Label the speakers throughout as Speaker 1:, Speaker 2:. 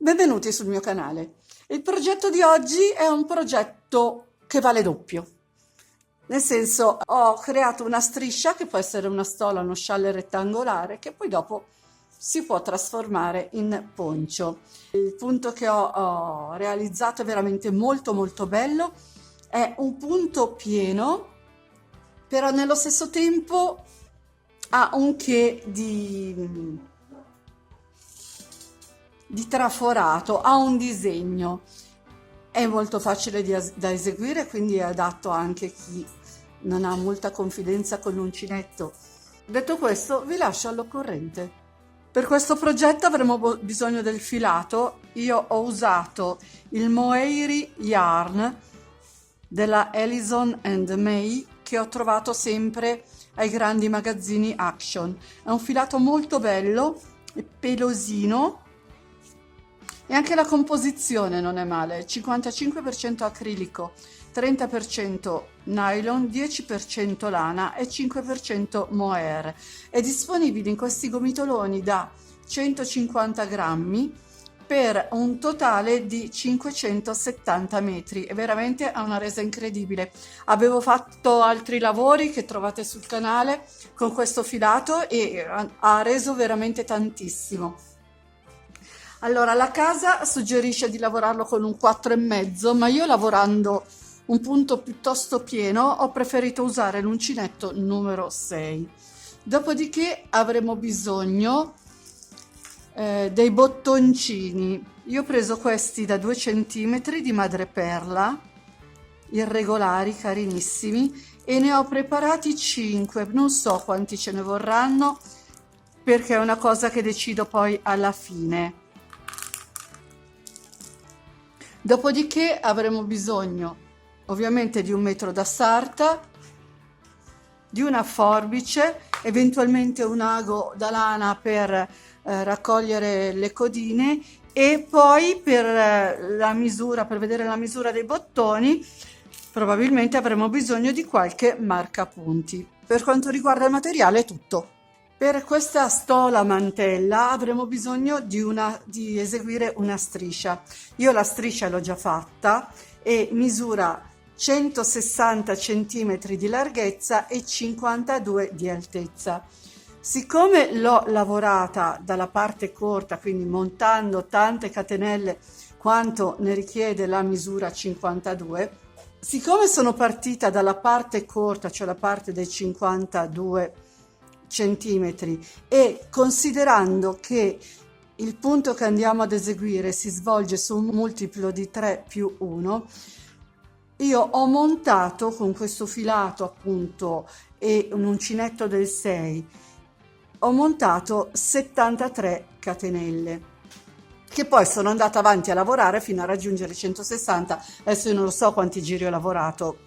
Speaker 1: Benvenuti sul mio canale. Il progetto di oggi è un progetto che vale doppio. Nel senso, ho creato una striscia che può essere una stola, uno scialle rettangolare, che poi dopo si può trasformare in poncio. Il punto che ho realizzato è veramente molto bello. È un punto pieno, però nello stesso tempo ha un che di traforato, ha un disegno, è molto facile da eseguire, quindi è adatto anche a chi non ha molta confidenza con l'uncinetto. Detto questo, vi lascio all'occorrente. Per questo progetto avremo bisogno del filato. Io ho usato il Mohair Yarn della Ellison and May, che ho trovato sempre ai grandi magazzini Action. È un filato molto bello, è pelosino, e anche la composizione non è male: 55% acrilico, 30% nylon, 10% lana e 5% mohair. È disponibile in questi gomitoloni da 150 grammi per un totale di 570 metri. È veramente a una resa incredibile. Avevo fatto altri lavori che trovate sul canale con questo filato e ha reso veramente tantissimo. Allora, la casa suggerisce di lavorarlo con un 4,5, ma io, lavorando un punto piuttosto pieno, ho preferito usare l'uncinetto numero 6. Dopodiché avremo bisogno dei bottoncini. Io ho preso questi da 2 centimetri di madreperla, irregolari, carinissimi, e ne ho preparati 5. Non so quanti ce ne vorranno, perché è una cosa che decido poi alla fine. Dopodiché avremo bisogno ovviamente di un metro da sarta, di una forbice, eventualmente un ago da lana per raccogliere le codine, e poi per la misura, per vedere la misura dei bottoni, probabilmente avremo bisogno di qualche marcapunti. Per quanto riguarda il materiale è tutto. Per questa stola mantella avremo bisogno di eseguire una striscia. Io la striscia l'ho già fatta e misura 160 cm di larghezza e 52 di altezza. Siccome l'ho lavorata dalla parte corta, quindi montando tante catenelle quanto ne richiede la misura 52, siccome sono partita dalla parte corta, cioè la parte dei 52 centimetri, e considerando che il punto che andiamo ad eseguire si svolge su un multiplo di 3 più 1, io ho montato con questo filato appunto e un uncinetto del 6, ho montato 73 catenelle, che poi sono andata avanti a lavorare fino a raggiungere 160. Adesso io non lo so quanti giri ho lavorato,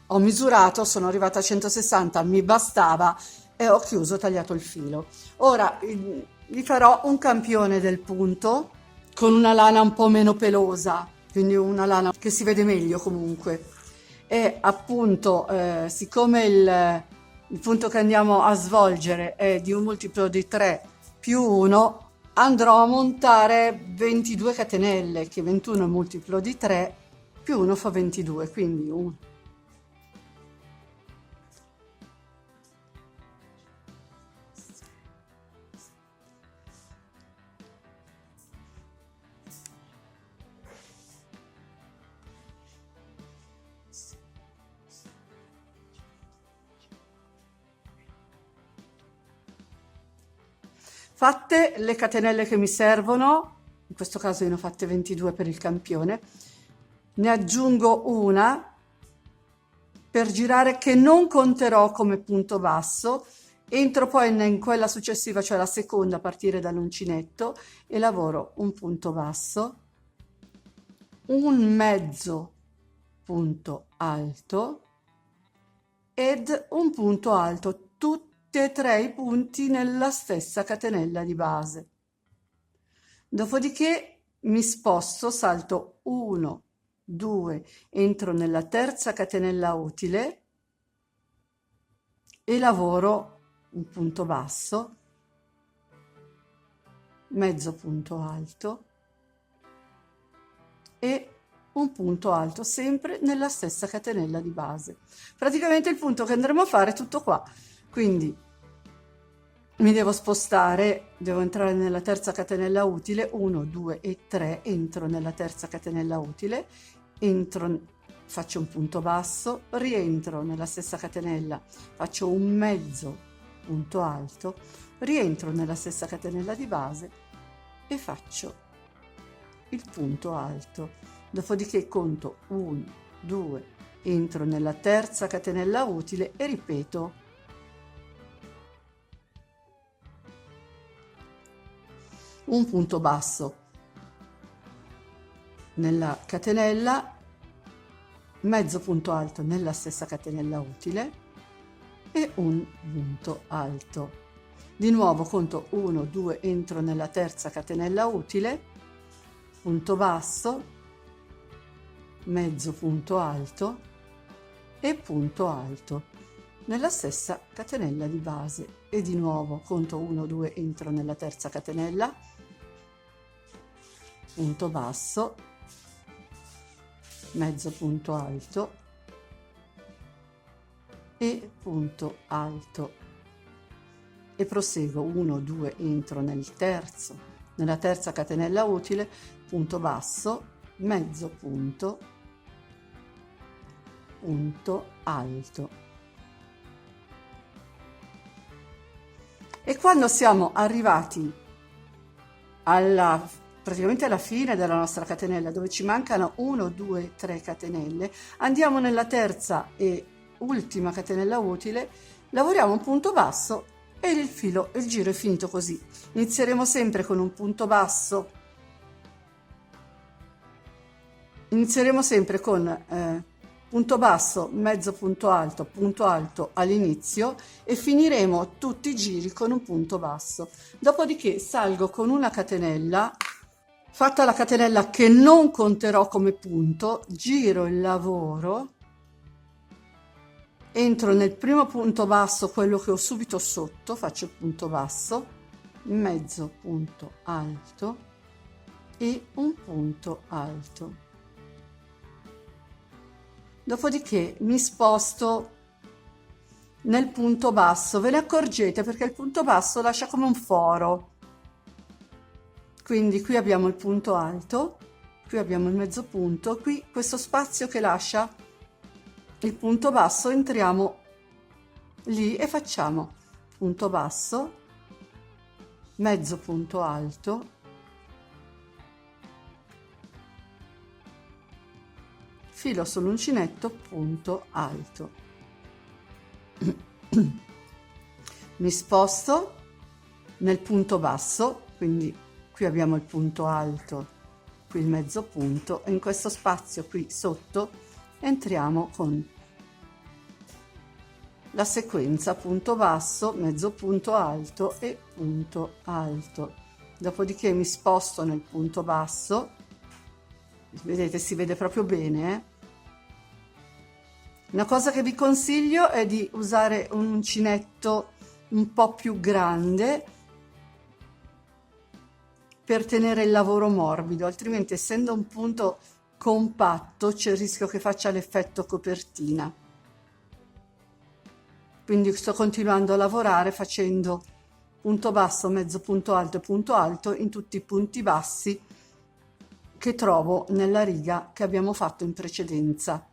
Speaker 1: ho misurato, sono arrivata a 160, mi bastava e ho chiuso, tagliato il filo. Ora vi farò un campione del punto con una lana un po' meno pelosa, quindi una lana che si vede meglio comunque. E appunto, siccome il punto che andiamo a svolgere è di un multiplo di 3 più 1, andrò a montare 22 catenelle, che 21 è un multiplo di 3 più 1 fa 22, quindi 1. Fatte le catenelle che mi servono, in questo caso io ne ho fatte 22 per il campione, ne aggiungo una per girare, che non conterò come punto basso. Entro poi in quella successiva, cioè la seconda, a partire dall'uncinetto, e lavoro un punto basso, un mezzo punto alto ed un punto alto, tutti e tre i punti nella stessa catenella di base. Dopodiché mi sposto, salto 1, 2, entro nella terza catenella utile e lavoro un punto basso, mezzo punto alto, e un punto alto, sempre nella stessa catenella di base. Praticamente il punto che andremo a fare è tutto qua, quindi mi devo spostare, devo entrare nella terza catenella utile, 1, 2 e 3, entro nella terza catenella utile, faccio un punto basso, rientro nella stessa catenella, faccio un mezzo punto alto, rientro nella stessa catenella di base e faccio il punto alto. Dopodiché conto 1, 2, entro nella terza catenella utile e ripeto un punto basso nella catenella, mezzo punto alto nella stessa catenella utile e un punto alto. Di nuovo conto 1, 2, entro nella terza catenella utile, punto basso, mezzo punto alto e punto alto nella stessa catenella di base e di nuovo conto 1, 2, entro nella terza catenella, punto basso, mezzo punto alto e punto alto e proseguo 1, 2, entro nella terza catenella utile, punto basso, mezzo punto, punto alto. E quando siamo arrivati praticamente alla fine della nostra catenella, dove ci mancano 1, 2, 3 catenelle, andiamo nella terza e ultima catenella utile, lavoriamo un punto basso e il giro è finito così. Inizieremo sempre con un punto basso, punto basso, mezzo punto alto all'inizio e finiremo tutti i giri con un punto basso. Dopodiché salgo con una catenella, fatta la catenella che non conterò come punto, giro il lavoro, entro nel primo punto basso, quello che ho subito sotto, faccio il punto basso, mezzo punto alto e un punto alto. Dopodiché mi sposto nel punto basso, ve ne accorgete perché il punto basso lascia come un foro. Quindi qui abbiamo il punto alto, qui abbiamo il mezzo punto, qui questo spazio che lascia il punto basso, entriamo lì e facciamo punto basso, mezzo punto alto, filo sull'uncinetto, punto alto. Mi sposto nel punto basso, quindi qui abbiamo il punto alto, qui il mezzo punto e in questo spazio qui sotto entriamo con la sequenza punto basso, mezzo punto alto e punto alto. Dopodiché mi sposto nel punto basso, vedete, si vede proprio bene, eh? Una cosa che vi consiglio è di usare un uncinetto un po' più grande per tenere il lavoro morbido, altrimenti essendo un punto compatto c'è il rischio che faccia l'effetto copertina. Quindi sto continuando a lavorare facendo punto basso, mezzo punto alto e punto alto in tutti i punti bassi che trovo nella riga che abbiamo fatto in precedenza.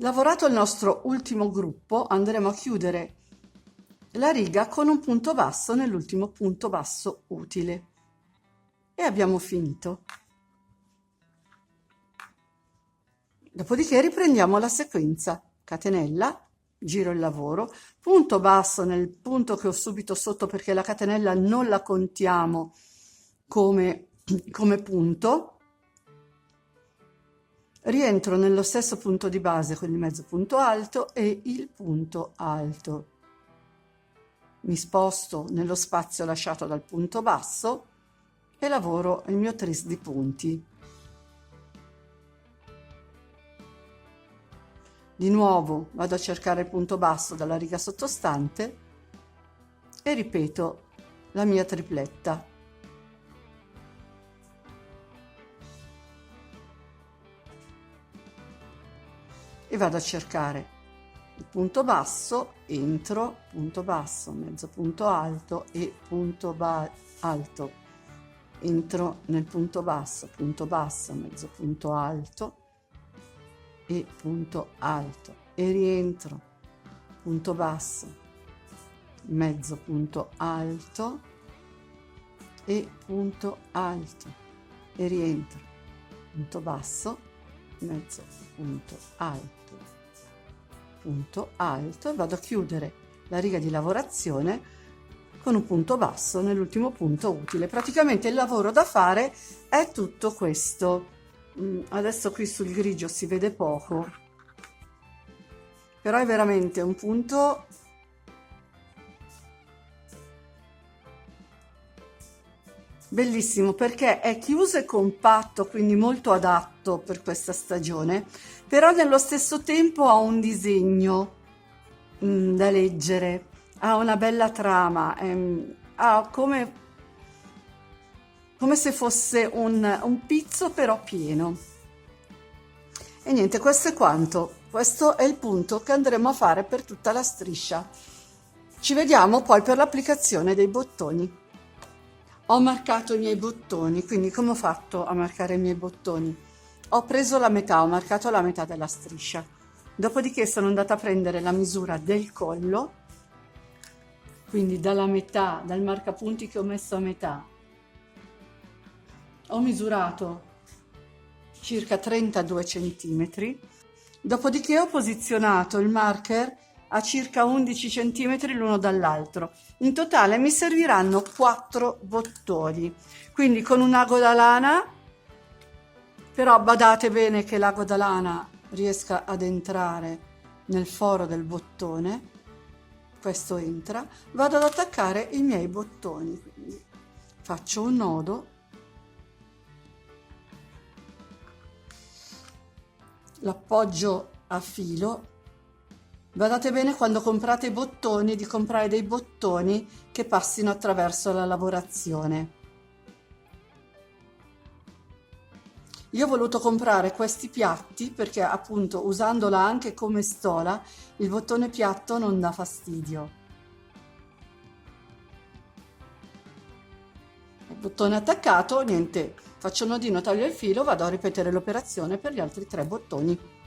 Speaker 1: Lavorato il nostro ultimo gruppo, andremo a chiudere la riga con un punto basso nell'ultimo punto basso utile e abbiamo finito. Dopodiché riprendiamo la sequenza: catenella, giro il lavoro, punto basso nel punto che ho subito sotto perché la catenella non la contiamo come punto, rientro nello stesso punto di base con il mezzo punto alto e il punto alto. Mi sposto nello spazio lasciato dal punto basso e lavoro il mio tris di punti. Di nuovo vado a cercare il punto basso dalla riga sottostante e ripeto la mia tripletta. E vado a cercare il punto basso, entro, punto basso, mezzo punto alto e punto alto, entro nel punto basso, mezzo punto alto e punto alto e rientro, punto basso, mezzo punto alto e punto alto e rientro, punto basso, mezzo punto alto e vado a chiudere la riga di lavorazione con un punto basso nell'ultimo punto utile. Praticamente il lavoro da fare è tutto questo. Adesso qui sul grigio si vede poco, però è veramente un punto bellissimo perché è chiuso e compatto, quindi molto adatto per questa stagione, però nello stesso tempo ha un disegno da leggere, ha una bella trama, ha come se fosse un pizzo però pieno. E niente, questo è quanto. Questo è il punto che andremo a fare per tutta la striscia. Ci vediamo poi per l'applicazione dei bottoni. Ho marcato i miei bottoni, quindi come ho fatto a marcare i miei bottoni? Ho preso la metà, ho marcato la metà della striscia, dopodiché sono andata a prendere la misura del collo, quindi dalla metà, dal marcapunti che ho messo a metà, ho misurato circa 32 centimetri, dopodiché ho posizionato il marker a circa 11 centimetri l'uno dall'altro. In totale mi serviranno 4 bottoni, quindi con un ago da lana, però badate bene che l'ago da lana riesca ad entrare nel foro del bottone, questo entra, vado ad attaccare i miei bottoni, quindi faccio un nodo, l'appoggio a filo. Badate bene quando comprate i bottoni di comprare dei bottoni che passino attraverso la lavorazione. Io ho voluto comprare questi piatti perché appunto usandola anche come stola il bottone piatto non dà fastidio. Il bottone attaccato, niente, faccio un nodino, taglio il filo, vado a ripetere l'operazione per gli altri 3 bottoni.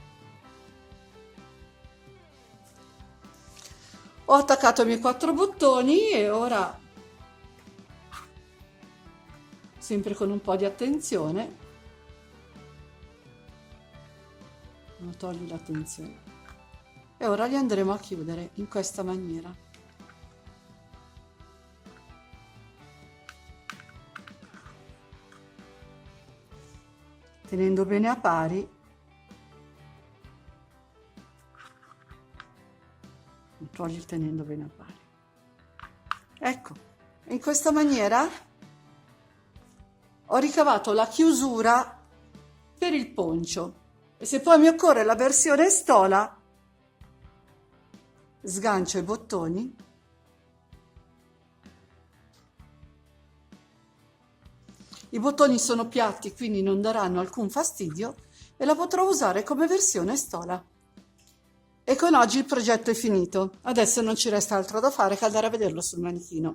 Speaker 1: Ho attaccato i miei 4 bottoni e ora, sempre con un po' di attenzione, non togli l'attenzione, e ora li andremo a chiudere in questa maniera. Tenendo bene a pari, togli il tenendo bene a pari. Ecco, in questa maniera ho ricavato la chiusura per il poncio e se poi mi occorre la versione stola, sgancio i bottoni, i bottoni sono piatti quindi non daranno alcun fastidio e la potrò usare come versione stola. E con oggi il progetto è finito, adesso non ci resta altro da fare che andare a vederlo sul manichino.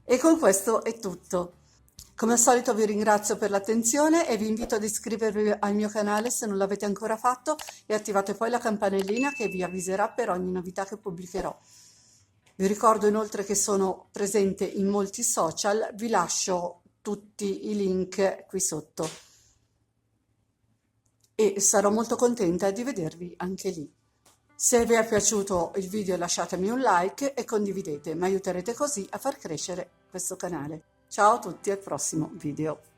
Speaker 1: E con questo è tutto. Come al solito vi ringrazio per l'attenzione e vi invito ad iscrivervi al mio canale se non l'avete ancora fatto e attivate poi la campanellina che vi avviserà per ogni novità che pubblicherò. Vi ricordo inoltre che sono presente in molti social, vi lascio tutti i link qui sotto e sarò molto contenta di vedervi anche lì. Se vi è piaciuto il video lasciatemi un like e condividete, mi aiuterete così a far crescere questo canale. Ciao a tutti, al prossimo video.